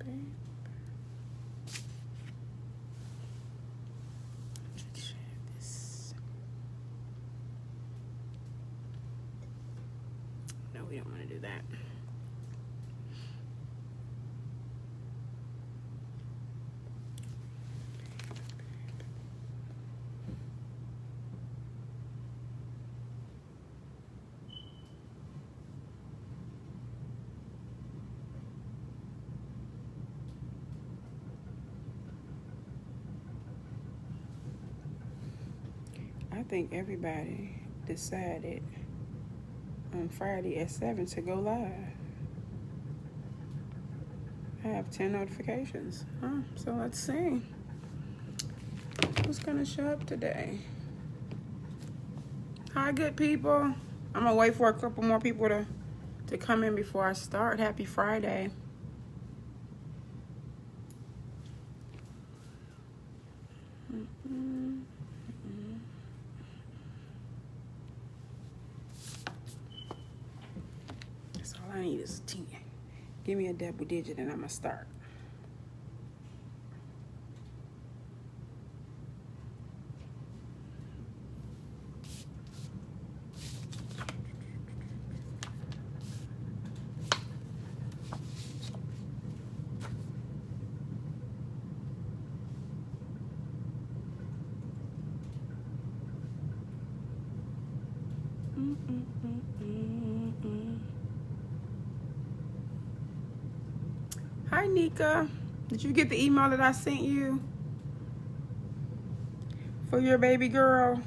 babe. Let's share this. No, we don't want to do that. I think everybody decided on Friday at 7 to go live. I have 10 notifications. So let's see who's gonna show up today. Hi, good people. I'm gonna wait for a couple more people to come in before I start. Happy Friday. That's all I need is 10. Give me a double digit and I'm gonna start. Hi, Nika. Did you get the email that I sent you for your baby girl?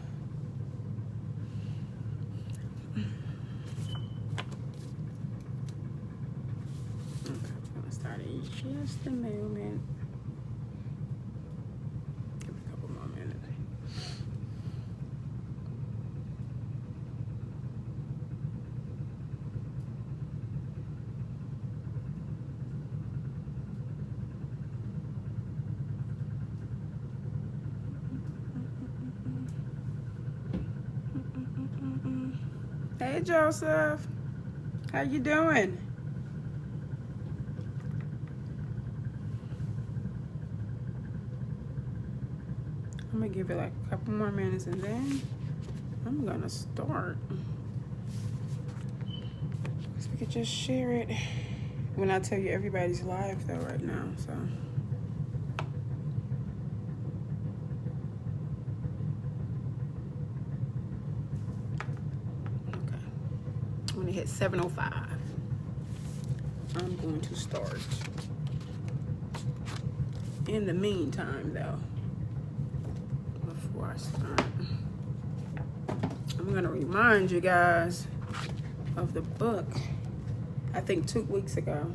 Okay, I'm gonna start in just a moment. Give me a couple more minutes. Hey, Joseph. How you doing? I'm gonna give it like a couple more minutes and then I'm gonna start. So we could just share it when I tell you everybody's live though right now, so. When it hits 7:05, I'm going to start. In the meantime, though, before I start, I'm gonna remind you guys of the book, I think 2 weeks ago,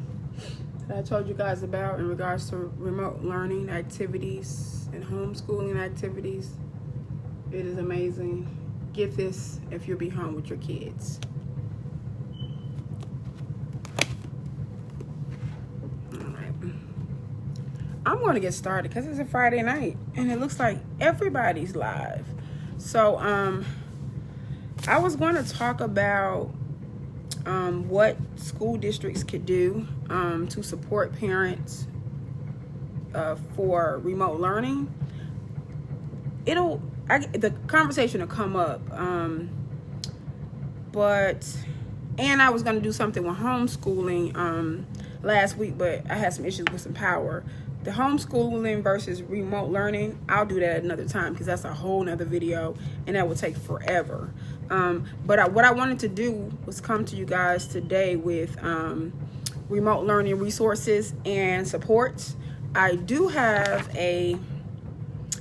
that I told you guys about in regards to remote learning activities and homeschooling activities. It is amazing. Get this if you'll be home with your kids. I'm going to get started because it's a Friday night and it looks like everybody's live. So I was going to talk about what school districts could do to support parents for remote learning. The conversation will come up, and I was going to do something with homeschooling last week, but I had some issues with some power. The homeschooling versus remote learning, I'll do that another time because that's a whole nother video and that will take forever. But what I wanted to do was come to you guys today with remote learning resources and supports. I do have a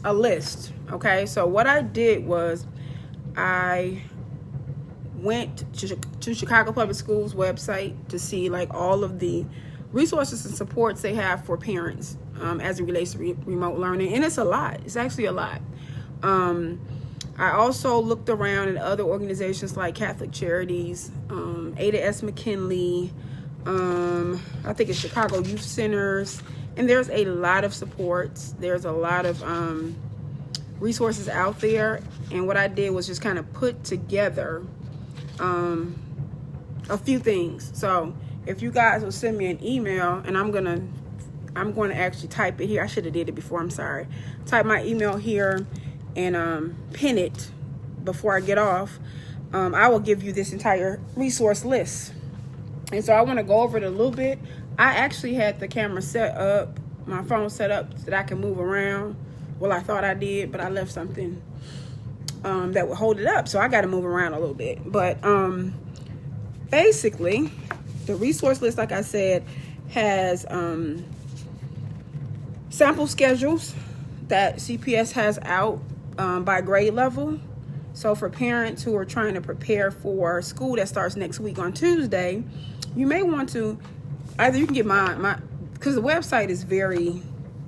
list, okay? So what I did was I went to Chicago Public Schools website to see like all of the resources and supports they have for parents as it relates to remote learning, and it's a lot. It's actually a lot. I also looked around at other organizations like Catholic Charities, Ada S. McKinley, I think it's Chicago Youth Centers, and there's a lot of supports. There's a lot of resources out there, and what I did was just kind of put together a few things. So if you guys will send me an email, and I'm gonna I'm going to actually type it here. I should have did it before. I'm sorry. Type my email here and pin it before I get off. I will give you this entire resource list. And so I want to go over it a little bit. I actually had the camera set up, my phone set up so that I can move around. Well, I thought I did, but I left something that would hold it up. So I got to move around a little bit. But basically, the resource list, like I said, has sample schedules that CPS has out by grade level. So for parents who are trying to prepare for school that starts next week on Tuesday, you may want to, either you can get my because the website is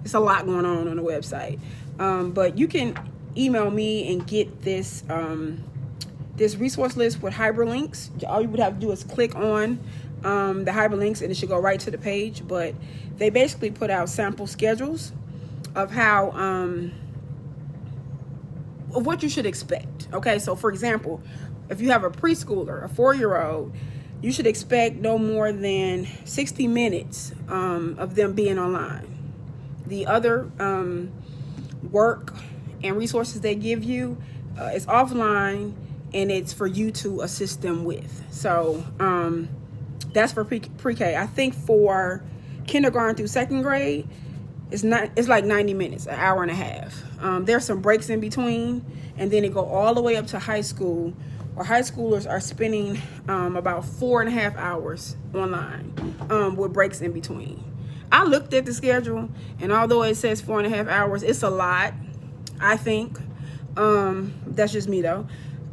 it's a lot going on the website. But you can email me and get this this resource list with hyperlinks. All you would have to do is click on the hyperlinks and it should go right to the page. But they basically put out sample schedules of how of what you should expect. Okay, so for example, if you have a preschooler, a 4-year-old, you should expect no more than 60 minutes of them being online. The other work and resources they give you is offline, and it's for you to assist them with. So that's for pre-K. I think for kindergarten through second grade, it's like 90 minutes, an hour and a half. There's some breaks in between, and then it go all the way up to high school, where high schoolers are spending about 4.5 hours online with breaks in between. I looked at the schedule, and although it says 4.5 hours, it's a lot, I think. That's just me though.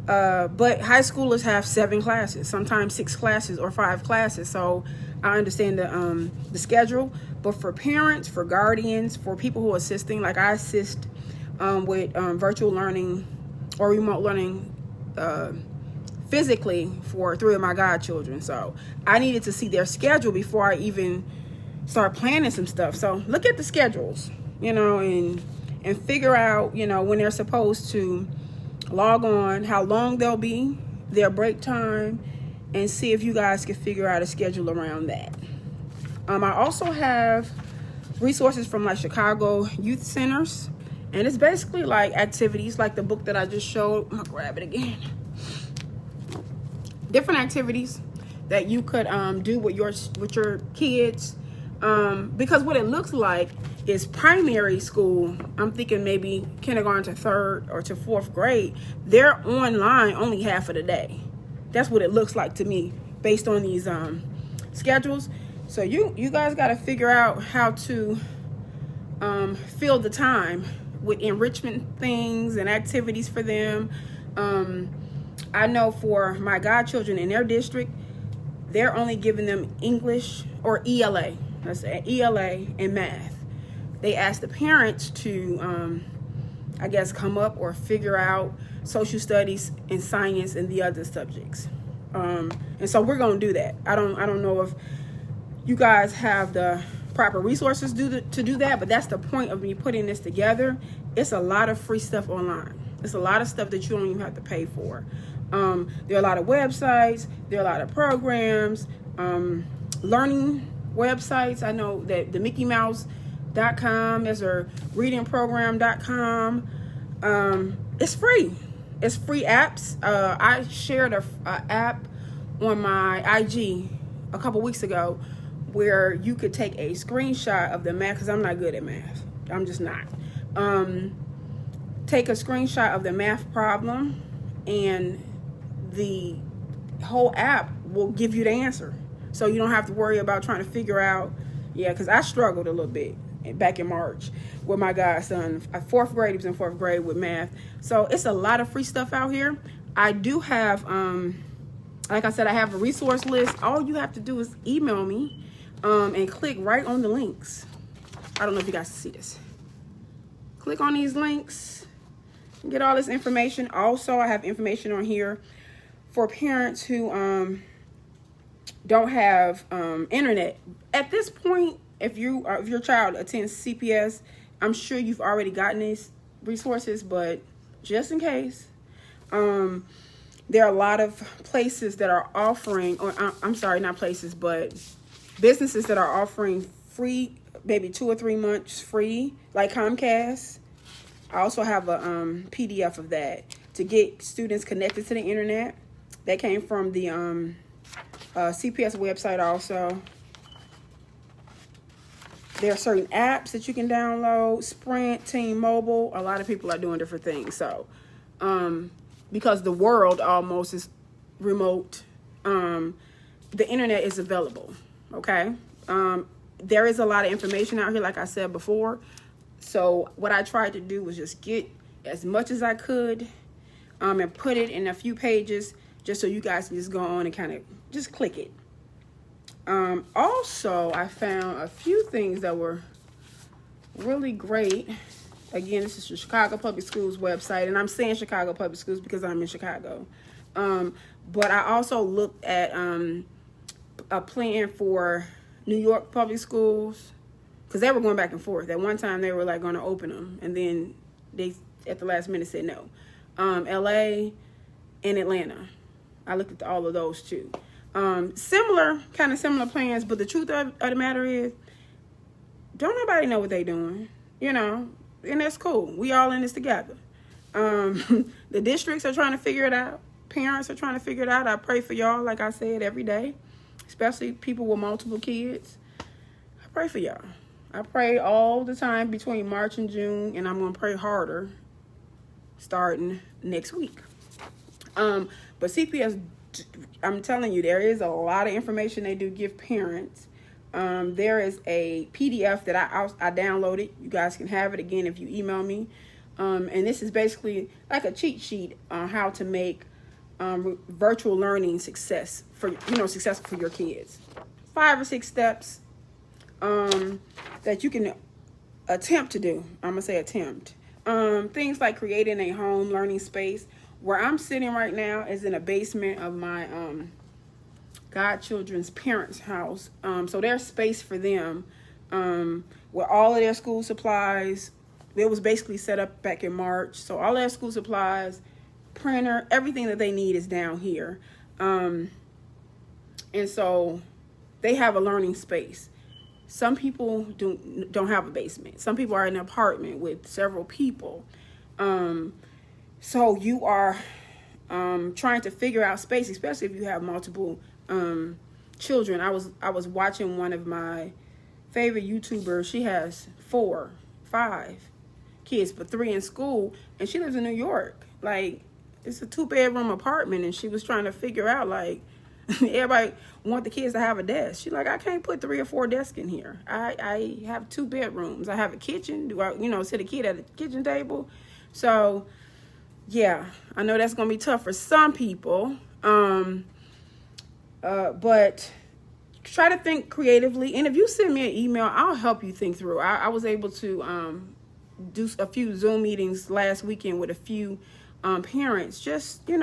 But high schoolers have 7 classes, sometimes 6 classes or 5 classes. So I understand the schedule. But for parents, for guardians, for people who are assisting, like I assist with virtual learning or remote learning physically for 3 of my godchildren. So I needed to see their schedule before I even start planning some stuff. So look at the schedules, and figure out, when they're supposed to log on, how long they'll be, their break time, and see if you guys can figure out a schedule around that. I also have resources from like Chicago youth centers, and it's basically like activities like the book that I just showed. I'm gonna grab it again. Different activities that you could do with your kids, because what it looks like is primary school. I'm thinking maybe kindergarten to 3rd or to 4th grade. They're online only half of the day. That's what it looks like to me based on these schedules. So you guys got to figure out how to fill the time with enrichment things and activities for them. I know for my godchildren in their district, they're only giving them English or ELA. Let's say ELA and math. They ask the parents to, I guess, come up or figure out social studies and science and the other subjects. And so we're going to do that. I don't know if you guys have the proper resources to do that, but that's the point of me putting this together. It's a lot of free stuff online. It's a lot of stuff that you don't even have to pay for. There are a lot of websites. There are a lot of programs, learning websites. I know that the MickeyMouse.com, there's a readingprogram.com. It's free. It's free apps. I shared a app on my IG a couple weeks ago where you could take a screenshot of the math, because I'm not good at math. I'm just not. Take a screenshot of the math problem, and the whole app will give you the answer. So you don't have to worry about trying to figure out, because I struggled a little bit back in March with my godson. 4th grade, he was in 4th grade with math. So it's a lot of free stuff out here. I do have, like I said, I have a resource list. All you have to do is email me and click right on the links. I don't know if you guys can see this. Click on these links and get all this information. Also, I have information on here for parents who don't have internet. At this point, if your child attends CPS, I'm sure you've already gotten these resources, but just in case, there are a lot of places that are offering, or I'm sorry, not places, but businesses that are offering free maybe 2 or 3 months free, like Comcast. I also have a PDF of that to get students connected to the internet. That came from the CPS website also. There are certain apps that you can download, Sprint, T-Mobile. A lot of people are doing different things. So, because the world almost is remote, the internet is available, okay? There is a lot of information out here, like I said before. So what I tried to do was just get as much as I could and put it in a few pages just so you guys can just go on and kind of just click it. Also, I found a few things that were really great. Again, this is the Chicago Public Schools website, and I'm saying Chicago Public Schools because I'm in Chicago. But I also looked at a plan for New York Public Schools, because they were going back and forth. At one time, they were like going to open them, and then they, at the last minute, said no. LA and Atlanta. I looked at all of those too. Similar plans, but the truth of the matter is, don't nobody know what they doing, and that's cool. We all in this together. The districts are trying to figure it out. Parents are trying to figure it out. I pray for y'all, like I said, every day, especially people with multiple kids. I pray for y'all. I pray all the time between March and June, and I'm going to pray harder starting next week. But CPS, I'm telling you, there is a lot of information they do give parents. There is a PDF that I downloaded. You guys can have it again if you email me. And this is basically like a cheat sheet on how to make virtual learning successful for your kids. 5 or 6 steps that you can attempt to do. I'm gonna say attempt. Things like creating a home learning space. Where I'm sitting right now is in a basement of my godchildren's parents' house. So there's space for them with all of their school supplies. It was basically set up back in March. So all their school supplies, printer, everything that they need is down here. And so they have a learning space. Some people don't have a basement. Some people are in an apartment with several people. So you are trying to figure out space, especially if you have multiple children. I was watching one of my favorite YouTubers. She has 4, 5 kids, but 3 in school, and she lives in New York. Like, it's a 2-bedroom apartment, and she was trying to figure out, like, everybody want the kids to have a desk. She's like, I can't put 3 or 4 desks in here. I have 2 bedrooms. I have a kitchen. Do I, sit a kid at a kitchen table? So, yeah, I know that's going to be tough for some people. But try to think creatively. And if you send me an email, I'll help you think through. I was able to do a few Zoom meetings last weekend with a few parents, just, to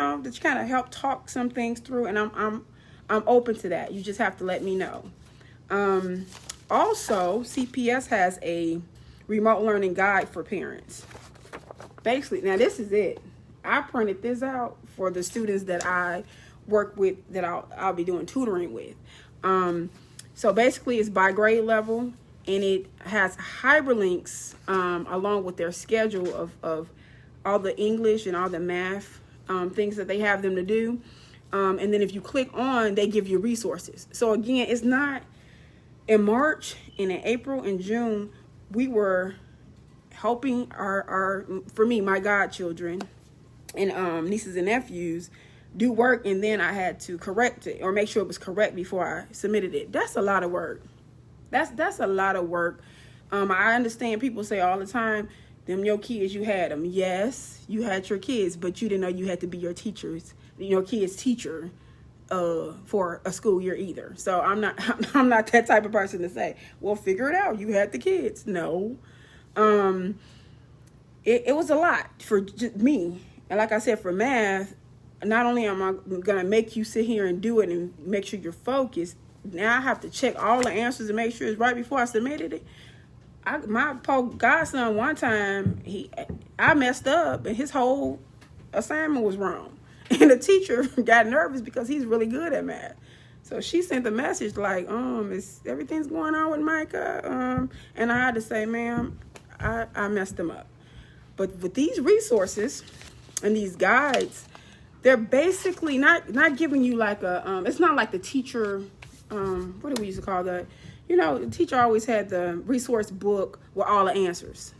kind of help talk some things through. And I'm open to that. You just have to let me know. Also, CPS has a remote learning guide for parents. Basically, now this is it. I printed this out for the students that I work with, that I'll be doing tutoring with. So basically, it's by grade level, and it has hyperlinks along with their schedule of all the English and all the math things that they have them to do. And then if you click on, they give you resources. So again, it's not in March and in April and June, we were helping for me, my godchildren and nieces and nephews do work, and then I had to correct it or make sure it was correct before I submitted it. That's a lot of work. That's a lot of work. I understand people say all the time, them your kids, you had them. Yes, you had your kids, but you didn't know you had to be your kid's teacher for a school year either. So I'm not that type of person to say, well, figure it out. You had the kids. No. It was a lot for just me. And like I said, for math, not only am I going to make you sit here and do it and make sure you're focused, now I have to check all the answers and make sure it's right before I submitted it. My poor godson, one time, I messed up and his whole assignment was wrong. And the teacher got nervous because he's really good at math. So she sent a message like, everything's going on with Micah? And I had to say, ma'am, I messed them up. But with these resources and these guides, they're basically not giving you like a, it's not like the teacher, what do we used to call that? You know, the teacher always had the resource book with all the answers.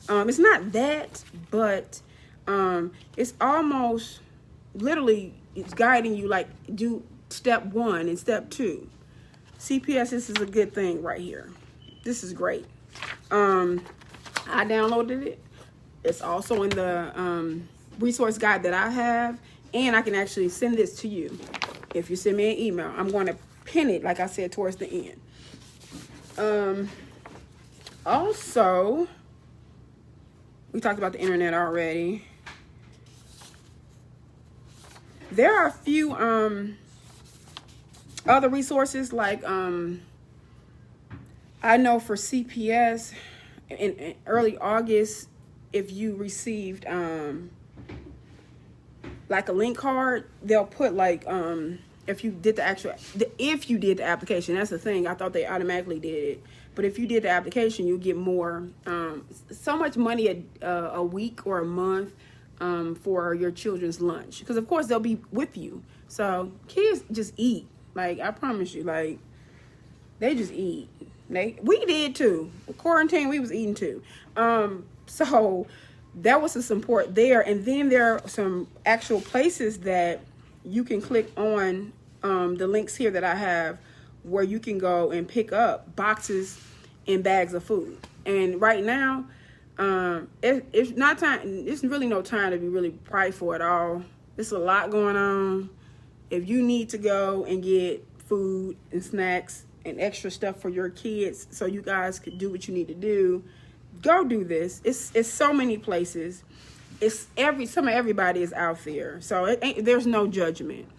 It's not that, but it's almost literally, it's guiding you like do step 1 and step 2. CPS, this is a good thing right here. This is great. I downloaded it. It's also in the resource guide that I have, and I can actually send this to you if you send me an email. I'm going to pin it, like I said, towards the end. Also, we talked about the internet already. There are a few other resources, like I know for CPS in early August, if you received like a link card, they'll put like if you did the application. That's the thing. I thought they automatically did it, but if you did the application, you'll get more so much money a week or a month for your children's lunch, because of course they'll be with you. So kids just eat. Like, I promise you, like, they just eat. We did too. Quarantine, we was eating too. So that was some support there. And then there are some actual places that you can click on, the links here that I have, where you can go and pick up boxes and bags of food. And right now, it's not time. It's really no time to be really prideful at all. There's a lot going on. If you need to go and get food and snacks and extra stuff for your kids so you guys could do what you need to do, go do this. It's so many places. Everybody is out there. So there's no judgment.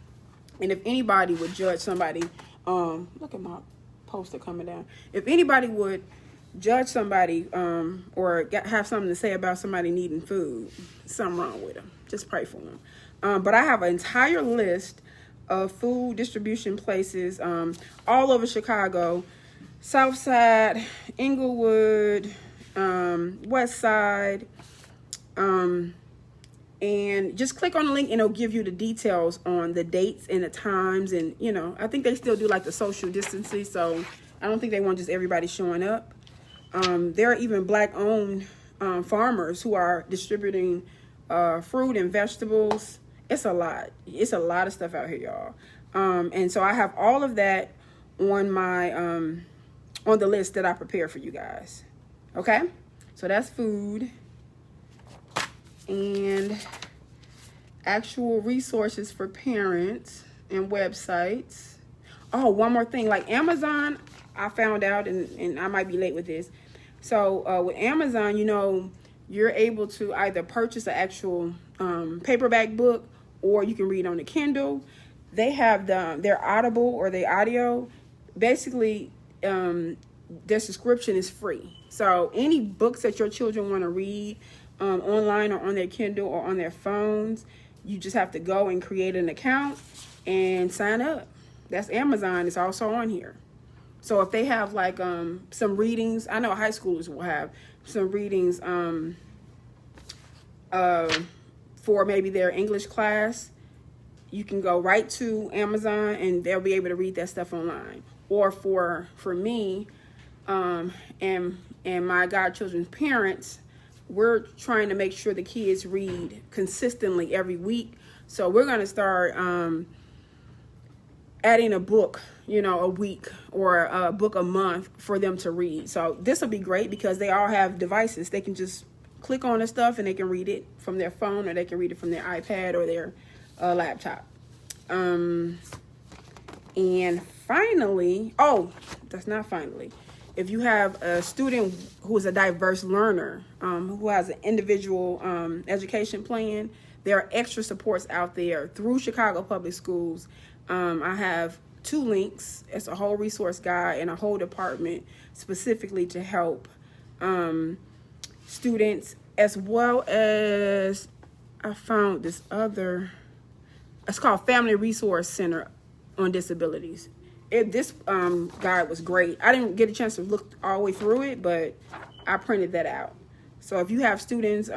And if anybody would judge somebody, look at my poster coming down. If anybody would judge somebody or have something to say about somebody needing food, something wrong with them. Just pray for them. But I have an entire list of food distribution places all over Chicago, South Side, Inglewood, West Side, and just click on the link and it'll give you the details on the dates and the times. And I think they still do like the social distancing, so I don't think they want just everybody showing up. There are even Black-owned farmers who are distributing fruit and vegetables. It's a lot. It's a lot of stuff out here, y'all. And so I have all of that on my on the list that I prepared for you guys. Okay? So that's food and actual resources for parents and websites. Oh, one more thing. Like Amazon, I found out, and I might be late with this. So with Amazon, you're able to either purchase an actual paperback book, or you can read on the Kindle. They have their Audible or their audio. Basically, their subscription is free. So any books that your children want to read online or on their Kindle or on their phones, you just have to go and create an account and sign up. That's Amazon. It's also on here. So if they have like some readings, I know high schoolers will have some readings for maybe their English class, you can go right to Amazon and they'll be able to read that stuff online. Or for me and my godchildren's parents, we're trying to make sure the kids read consistently every week. So we're going to start adding a book, a week or a book a month for them to read. So this will be great because they all have devices. They can just click on the stuff and they can read it from their phone, or they can read it from their iPad or their laptop. And finally, that's not finally. If you have a student who is a diverse learner, who has an individual education plan, there are extra supports out there through Chicago Public Schools. I have 2 links. It's a whole resource guide and a whole department specifically to help students, as well as I found this other, it's called Family Resource Center on disabilities. This guide was great. I didn't get a chance to look all the way through it, but I printed that out. So if you have students,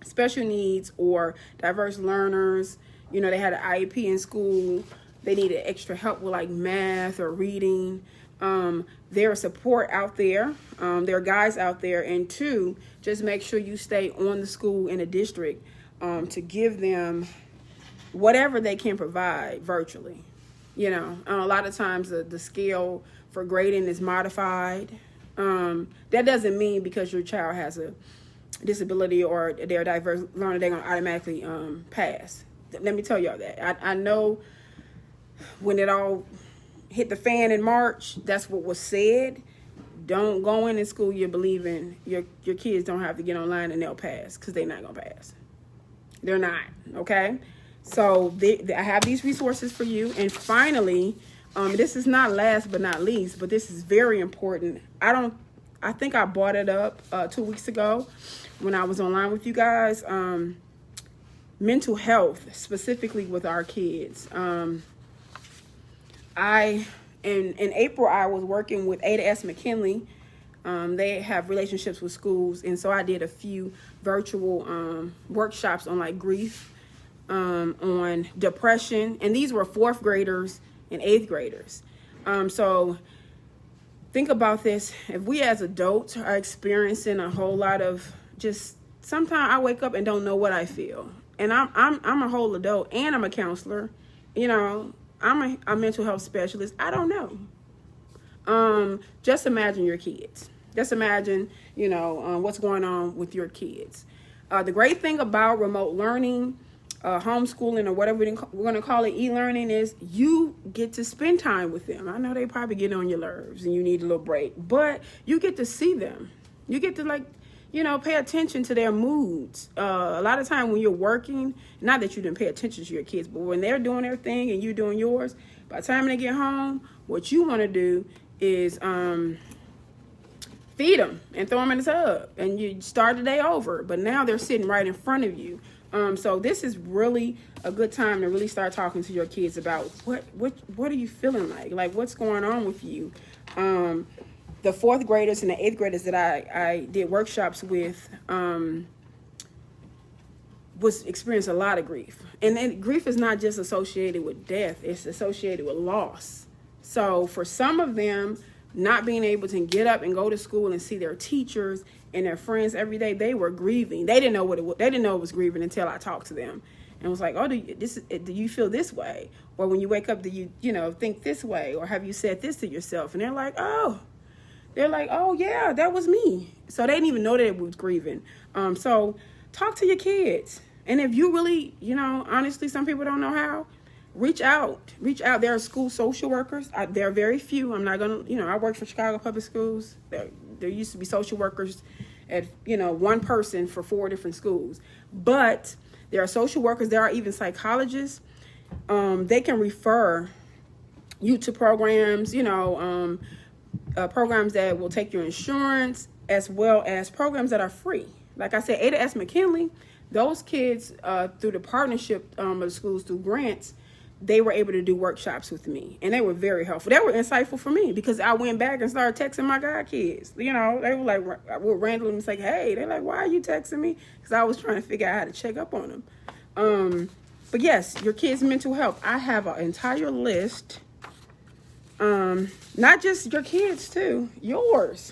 special needs or diverse learners, you know, they had an IEP in school, they needed extra help with like math or reading, there are support out there, there are guys out there. And two, just make sure you stay on the school in the district to give them whatever they can provide virtually. You know, a lot of times the scale for grading is modified. That doesn't mean because your child has a disability or they're a diverse learner, they're going to automatically pass. Let me tell y'all that. I know when it all hit the fan in March, that's what was said. Don't go in school you're believing your kids don't have to get online and they'll pass, because they're not going to pass. They're not, okay? So I have these resources for you. And finally, this is not last but not least, but this is very important. I think I brought it up 2 weeks ago when I was online with you guys. Mental health, specifically with our kids. In April, I was working with Ada S. McKinley. They have relationships with schools, and so I did a few virtual workshops on like grief, on depression, and these were 4th graders and 8th graders. So think about this. If we as adults are experiencing a whole lot of just, sometimes I wake up and don't know what I feel, and I'm a whole adult and I'm a counselor, you know, I'm a mental health specialist. I don't know. Just imagine your kids. Just imagine, you know, what's going on with your kids. The great thing about remote learning, homeschooling, or whatever we're going to call it, e-learning, is you get to spend time with them. I know they probably get on your nerves and you need a little break, but you get to see them. You get to, like, you know, pay attention to their moods. A lot of time when you're working, not that you didn't pay attention to your kids, but when they're doing their thing and you're doing yours, by the time they get home, what you want to do is feed them and throw them in the tub, and you start the day over. But now they're sitting right in front of you. So this is really a good time to really start talking to your kids about what are you feeling like what's going on with you. The 4th graders and the 8th graders that I did workshops with was experiencing a lot of grief. And then grief is not just associated with death, it's associated with loss. So for some of them, not being able to get up and go to school and see their teachers and their friends every day, they were grieving. They didn't know what it was. They didn't know it was grieving until I talked to them and was like, "Oh, do you feel this way? Or when you wake up, do you think this way? Or have you said this to yourself?" And they're like, "Oh yeah, that was me." So they didn't even know that it was grieving. So talk to your kids. And if you really, honestly, some people don't know how, reach out. There are school social workers. There are very few. I'm not going to, I work for Chicago Public Schools. There used to be social workers at, one person for 4 different schools. But there are social workers. There are even psychologists. They can refer you to programs, programs that will take your insurance, as well as programs that are free. Like I said, Ada S. McKinley, those kids, through the partnership of the schools, through grants, they were able to do workshops with me, and they were very helpful. They were insightful for me because I went back and started texting my godkids. They were like, we'll randomly say, "Hey," they're like, "Why are you texting me?" Because I was trying to figure out how to check up on them. But yes, your kids' mental health. I have an entire list. Not just your kids too, yours.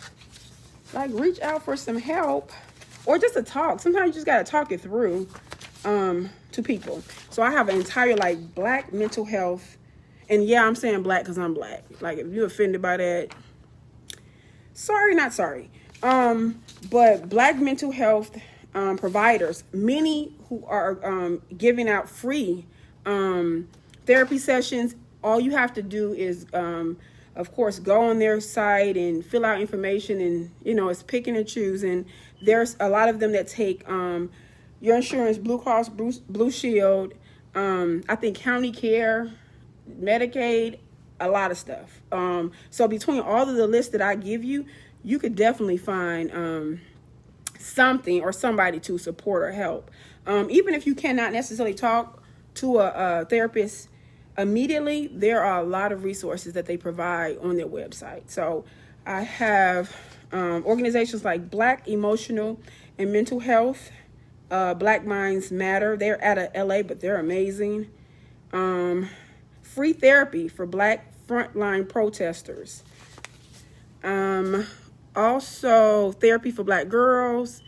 Like, reach out for some help or just a talk. Sometimes you just got to talk it through to people. So I have an entire Black mental health, and yeah, I'm saying Black because I'm Black. Like, if you're offended by that, sorry, not sorry. But Black mental health providers, many who are giving out free therapy sessions. All you have to do is, of course, go on their site and fill out information, and it's picking and choosing. There's a lot of them that take your insurance, Blue Cross, Blue Shield, I think County Care, Medicaid, a lot of stuff. So between all of the lists that I give you, you could definitely find something or somebody to support or help. Even if you cannot necessarily talk to a therapist immediately, there are a lot of resources that they provide on their website. So I have organizations like Black Emotional and Mental Health, Black Minds Matter. They're out of LA, but they're amazing. Free therapy for Black frontline protesters. Also therapy for Black girls,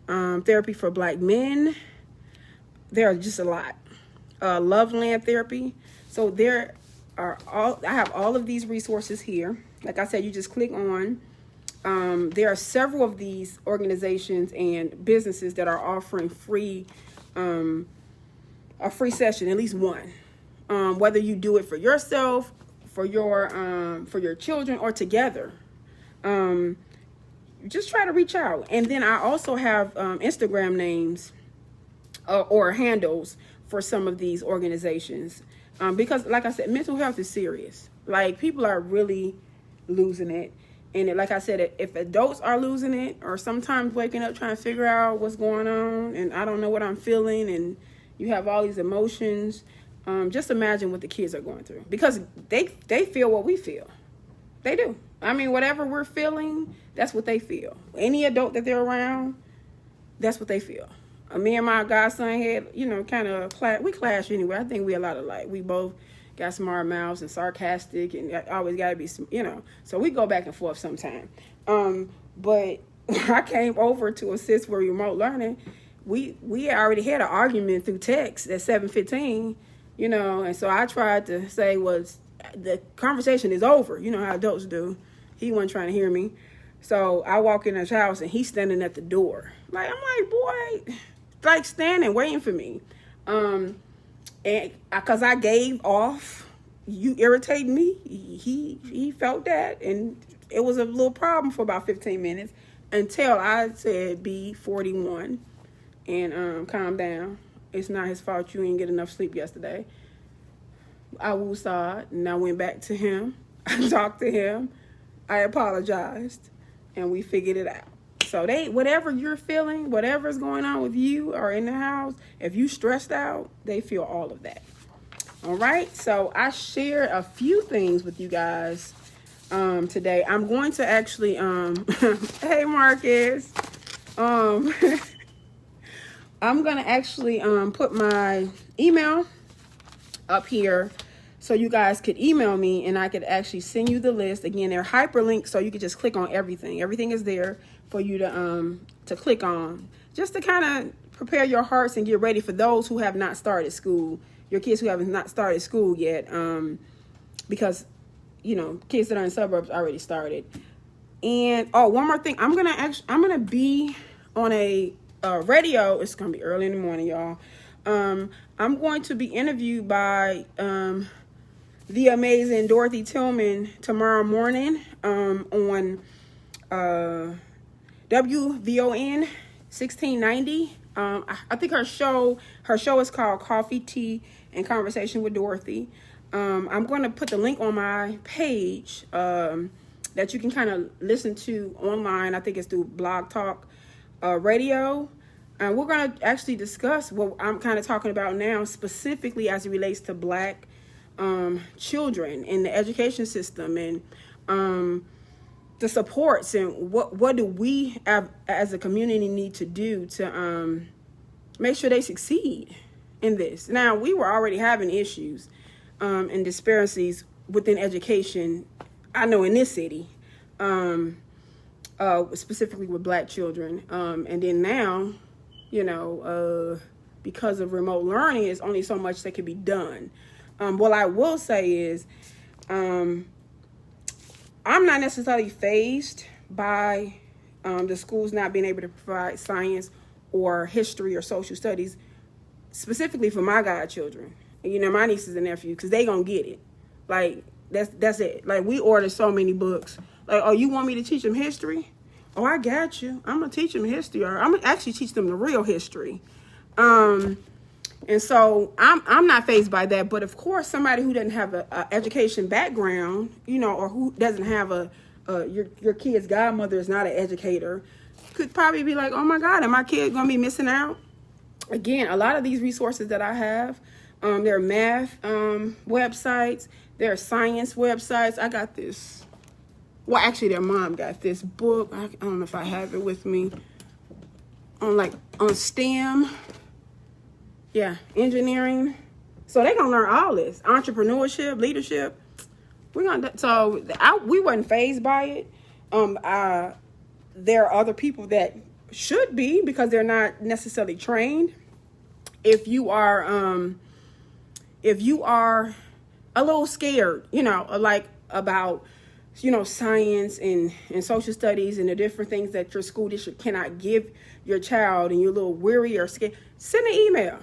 therapy for Black men. There are just a lot. Loveland therapy. So I have all of these resources here. Like I said, you just click on. There are several of these organizations and businesses that are offering a free session, at least one. Whether you do it for yourself, for your children, or together. Just try to reach out. And then I also have Instagram names or handles for some of these organizations. Because like I said, mental health is serious. Like, people are really losing it. And like I said, if adults are losing it, or sometimes waking up trying to figure out what's going on, and I don't know what I'm feeling, and you have all these emotions, just imagine what the kids are going through. Because they feel what we feel. They do. I mean, whatever we're feeling, that's what they feel. Any adult that they're around, that's what they feel. Me and my godson had, kind of we clash anyway. I think we a lot alike. We both got smart mouths and sarcastic, and always got to be, So we go back and forth sometime. But I came over to assist with remote learning. We already had an argument through text at 7:15, and so I tried to say the conversation is over. You know how adults do. He wasn't trying to hear me. So I walk in his house and he's standing at the door. I'm like, boy, like standing, waiting for me. And because I gave off, you irritate me. He felt that, and it was a little problem for about 15 minutes until I said, be 41 and calm down. It's not his fault you didn't get enough sleep yesterday. I woosawed, and I went back to him. I talked to him. I apologized, and we figured it out. So whatever you're feeling, whatever's going on with you or in the house, if you stressed out, they feel all of that. All right. So I shared a few things with you guys today. I'm going to actually, hey Marcus, I'm going to actually put my email up here so you guys could email me and I could actually send you the list. Again, they're hyperlinked, so you could just click on everything. Everything is there for you to click on, just to kind of prepare your hearts and get ready for those who have not started school, your kids who have not started school yet, because kids that are in suburbs already started. And one more thing, I'm gonna be on a radio. It's gonna be early in the morning, y'all. I'm going to be interviewed by the amazing Dorothy Tillman tomorrow morning on WVON 1690. I think her show is called Coffee, Tea, and Conversation with Dorothy. I'm going to put the link on my page that you can kind of listen to online. I think it's through Blog Talk Radio. And we're going to actually discuss what I'm kind of talking about now, specifically as it relates to Black children in the education system, and the supports, and what do we as a community need to do to make sure they succeed in this. Now, we were already having issues and disparities within education, I know, in this city, specifically with Black children, and then now, because of remote learning, there's only so much that can be done. What I will say is, I'm not necessarily fazed by the schools not being able to provide science or history or social studies, specifically for my godchildren, my nieces and nephews, because they gonna get it. Like, that's it. Like, we order so many books. Like, oh, you want me to teach them history? Oh, I got you. I'm gonna teach them history, or I'm gonna actually teach them the real history. And so I'm not fazed by that. But of course, somebody who doesn't have a education background, or who doesn't have your kid's godmother is not an educator, could probably be like, oh my God, am my kid gonna be missing out? Again, a lot of these resources that I have, There are math websites. There are science websites. I got this. Well, actually, their mom got this book. I don't know if I have it with me. On STEM. Yeah, engineering. So they're gonna learn all this. Entrepreneurship, leadership. We wasn't fazed by it. There are other people that should be, because they're not necessarily trained. If you are a little scared, like about, science and social studies and the different things that your school district cannot give your child, and you're a little weary or scared, send an email.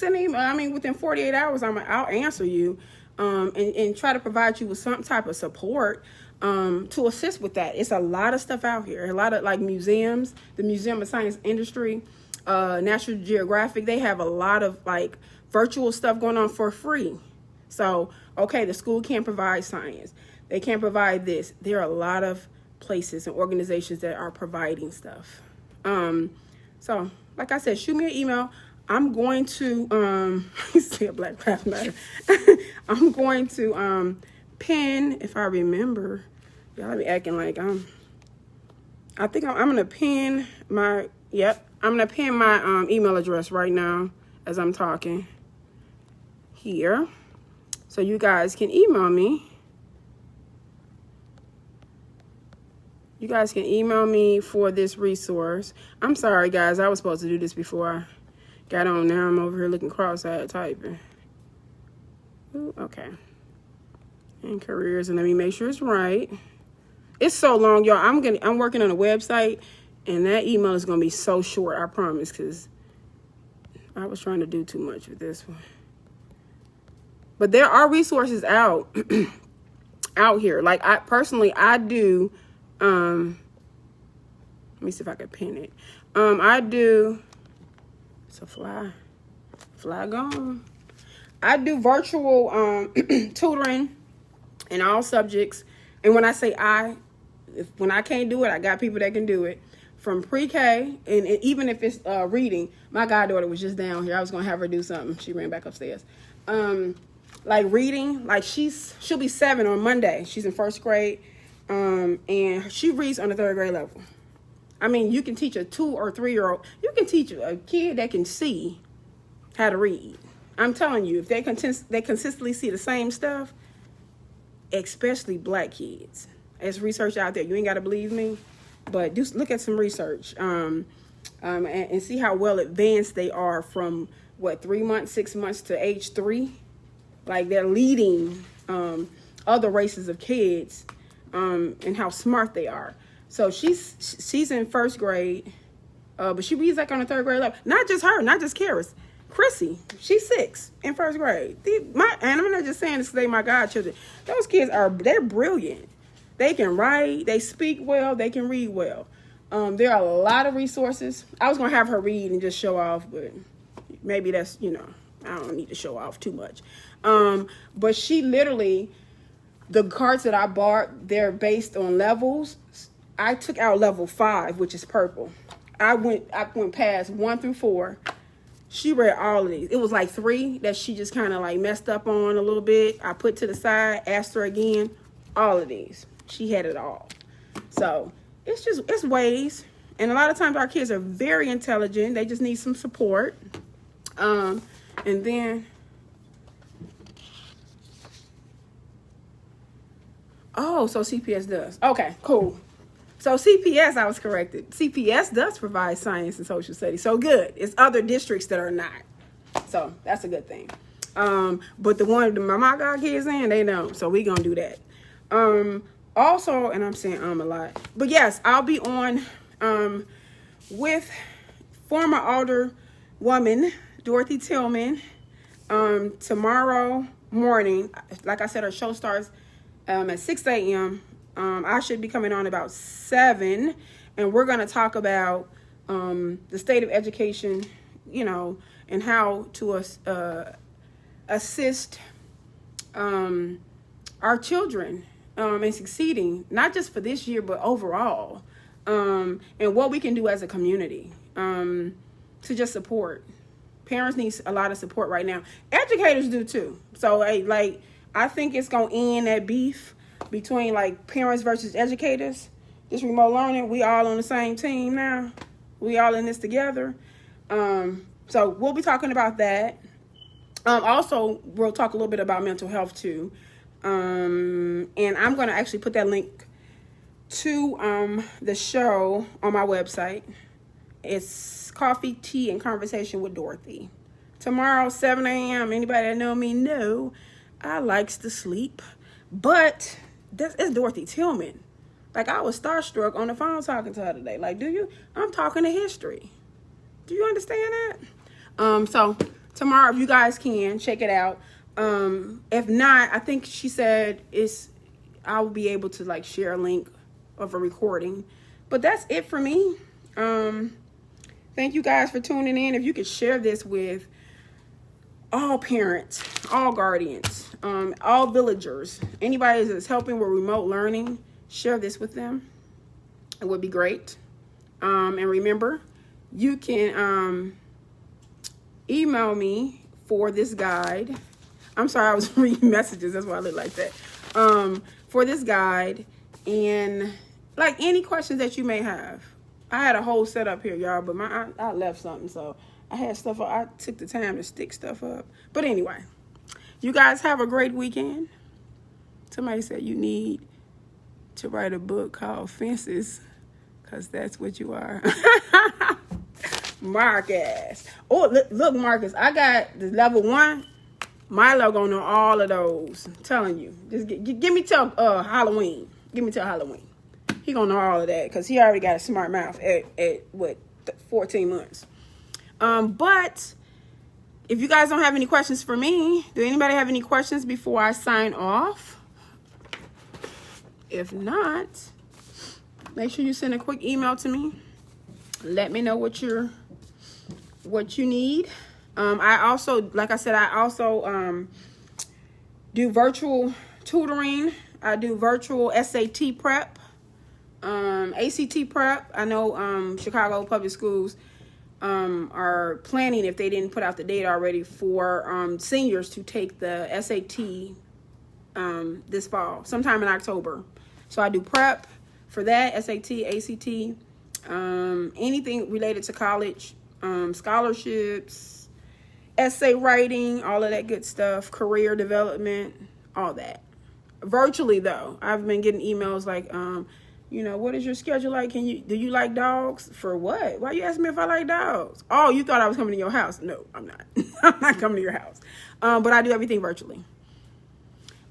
I mean, within 48 hours, I'll answer you, and try to provide you with some type of support to assist with that. It's a lot of stuff out here. A lot of like museums, the Museum of Science Industry, National Geographic, they have a lot of like virtual stuff going on for free. So, okay, the school can't provide science. They can't provide this. There are a lot of places and organizations that are providing stuff. So, like I said, shoot me an email. I'm going to, say a Black Lives Matter. I'm going to pin, if I remember, y'all be acting like I think I'm going to pin my, I'm going to pin my email address right now as I'm talking here. So you guys can email me. You guys can email me for this resource. I'm sorry, guys. I was supposed to do this before I got on. Now I'm over here looking cross-eyed typing. Ooh, okay. And careers, and let me make sure it's right. It's so long, y'all. I'm working on a website, and that email is gonna be so short. I promise, because I was trying to do too much with this one. But there are resources out here. Like I do. Let me see if I can pin it. I do. It's a fly gone. I do virtual tutoring in all subjects. And when I say when I can't do it, I got people that can do it. From pre-K, and even if it's reading. My goddaughter was just down here. I was gonna have her do something. She ran back upstairs. Like reading, like she'll be 7 on Monday. She's in 1st grade. And she reads on the 3rd grade level. I mean, you can teach a 2 or 3-year-old. You can teach a kid that can see how to read. I'm telling you, if they consistently see the same stuff, especially black kids. There's research out there. You ain't got to believe me, but just look at some research and see how well advanced they are from 3 months, 6 months to age 3. Like they're leading other races of kids. And how smart they are. So she's in 1st grade, but she reads like on the 3rd grade level. Not just her, not just Karis. Chrissy, she's 6 in 1st grade. And I'm not just saying this because they're my godchildren. Those kids they're brilliant. They can write, they speak well, they can read well. There are a lot of resources. I was gonna have her read and just show off, but maybe that's, I don't need to show off too much. But she literally, the cards that I bought, they're based on levels. I took out level 5, which is purple. I went past 1 through 4. She read all of these. It was like 3 that she just kind of like messed up on a little bit. I put to the side, asked her again, all of these. She had it all. So it's ways. And a lot of times our kids are very intelligent. They just need some support. And then, so CPS does. Okay, cool. So CPS, I was corrected. CPS does provide science and social studies. So good. It's other districts that are not. So that's a good thing. But the one my God kids in, they don't. So we gonna do that. Also, and I'm saying a lot. But yes, I'll be on with former Alderwoman Dorothy Tillman tomorrow morning. Like I said, our show starts at 6 a.m. I should be coming on about 7, and we're going to talk about the state of education, and how to assist our children in succeeding, not just for this year, but overall, and what we can do as a community to just support Parents need a lot of support right now. Educators do too. So like, I think it's gonna end that beef between like parents versus educators. This remote learning, we all on the same team now. We all in this together. So we'll be talking about that. Also, we'll talk a little bit about mental health too. And I'm gonna actually put that link to the show on my website. It's Coffee, Tea, and Conversation with Dorothy. Tomorrow, 7 a.m. Anybody that know me know I likes to sleep. But this is Dorothy Tillman. Like, I was starstruck on the phone talking to her today. Like, I'm talking to history. Do you understand that? So tomorrow, if you guys can, check it out. If not, I think she said I'll be able to like share a link of a recording. But that's it for me. Thank you guys for tuning in. If you could share this with all parents, all guardians, all villagers, anybody that's helping with remote learning, share this with them. It would be great. And remember, you can email me for this guide. I'm sorry, I was reading messages. That's why I look like that. For this guide, and like any questions that you may have. I had a whole setup here, y'all, but I left something, so I had stuff up. I took the time to stick stuff up. But anyway, you guys have a great weekend. Somebody said you need to write a book called Fences, because that's what you are. Marcus. Oh, look, Marcus, I got the level 1. Milo gonna know all of those. I'm telling you. Just give me till Halloween. Give me till Halloween. He gonna know all of that because he already got a smart mouth at 14 months. But if you guys don't have any questions for me, do anybody have any questions before I sign off? If not, make sure you send a quick email to me. Let me know what you need. I also, like I said, do virtual tutoring. I do virtual SAT prep, ACT prep. I know Chicago Public Schools are planning, if they didn't put out the date already, for seniors to take the SAT this fall, sometime in October. So I do prep for that, SAT, ACT, anything related to college, scholarships, essay writing, all of that good stuff, career development, all that. Virtually though, I've been getting emails like, what is your schedule like? Do you like dogs? For what? Why you asking me if I like dogs? Oh, you thought I was coming to your house? No, I'm not. I'm not coming to your house. But I do everything virtually.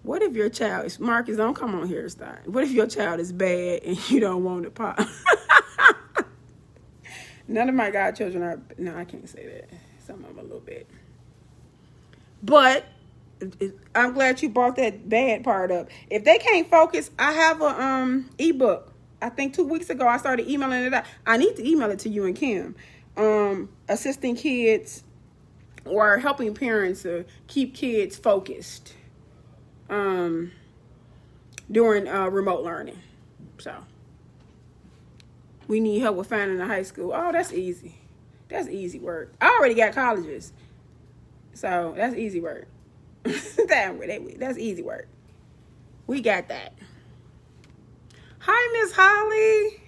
What if your child is, Marcus, don't come on here, Stein. What if your child is bad and you don't want to pop? None of my godchildren are, no, I can't say that. Some of them a little bit. But I'm glad you brought that bad part up. If they can't focus, I have a ebook. I think 2 weeks ago I started emailing it out. I need to email it to you and Kim. Assisting kids or helping parents to keep kids focused during remote learning. So we need help with finding a high school. Oh, that's easy. That's easy work. I already got colleges. So that's easy work. That's easy work. We got that. Hi, Miss Holly.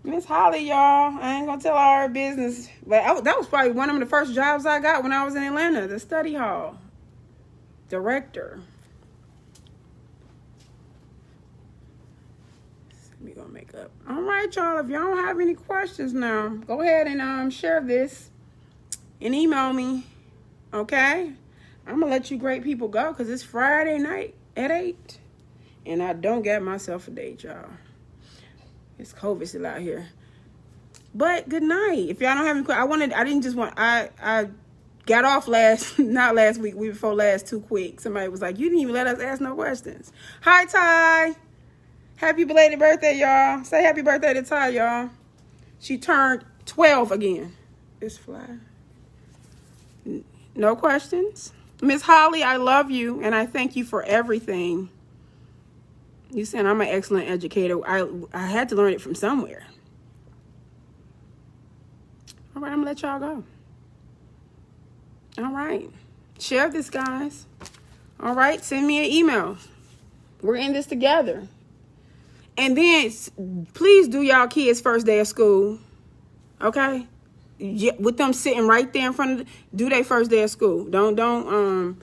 Miss Holly, y'all. I ain't gonna tell all her business, but that was probably one of the first jobs I got when I was in Atlanta, the study hall director. We gonna make up. All right, y'all. If y'all don't have any questions now, go ahead and share this and email me. Okay, I'm gonna let you great people go because it's Friday night at 8, and I don't get myself a date, y'all. It's COVID still out here. But good night. If y'all don't have any questions, I got off not last week, week before last, too quick. Somebody was like, you didn't even let us ask no questions. Hi, Ty. Happy belated birthday, y'all. Say happy birthday to Ty, y'all. She turned 12 again. It's fly. No questions? Miss Holly, I love you, and I thank you for everything. You said I'm an excellent educator. I had to learn it from somewhere. All right, I'm gonna let y'all go. All right. Share this, guys. All right, send me an email. We're in this together. And then please do y'all kids' first day of school. Okay? Yeah, with them sitting right there in front of do their first day of school. Don't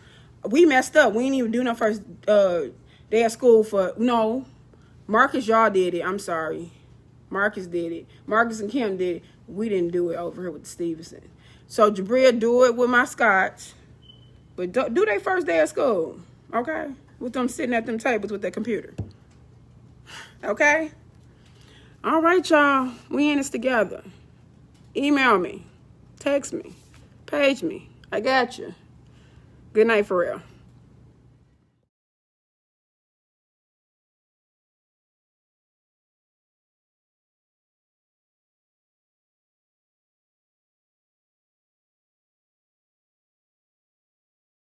we messed up. We didn't even do no first day of school no. Marcus, y'all did it. I'm sorry. Marcus did it. Marcus and Kim did it. We didn't do it over here with Stevenson. So Jabril, do it with my Scotch. But do their first day of school. Okay? With them sitting at them tables with their computer. Okay? All right, y'all. We in this together. Email me. Text me. Page me. I got you. Good night, for real.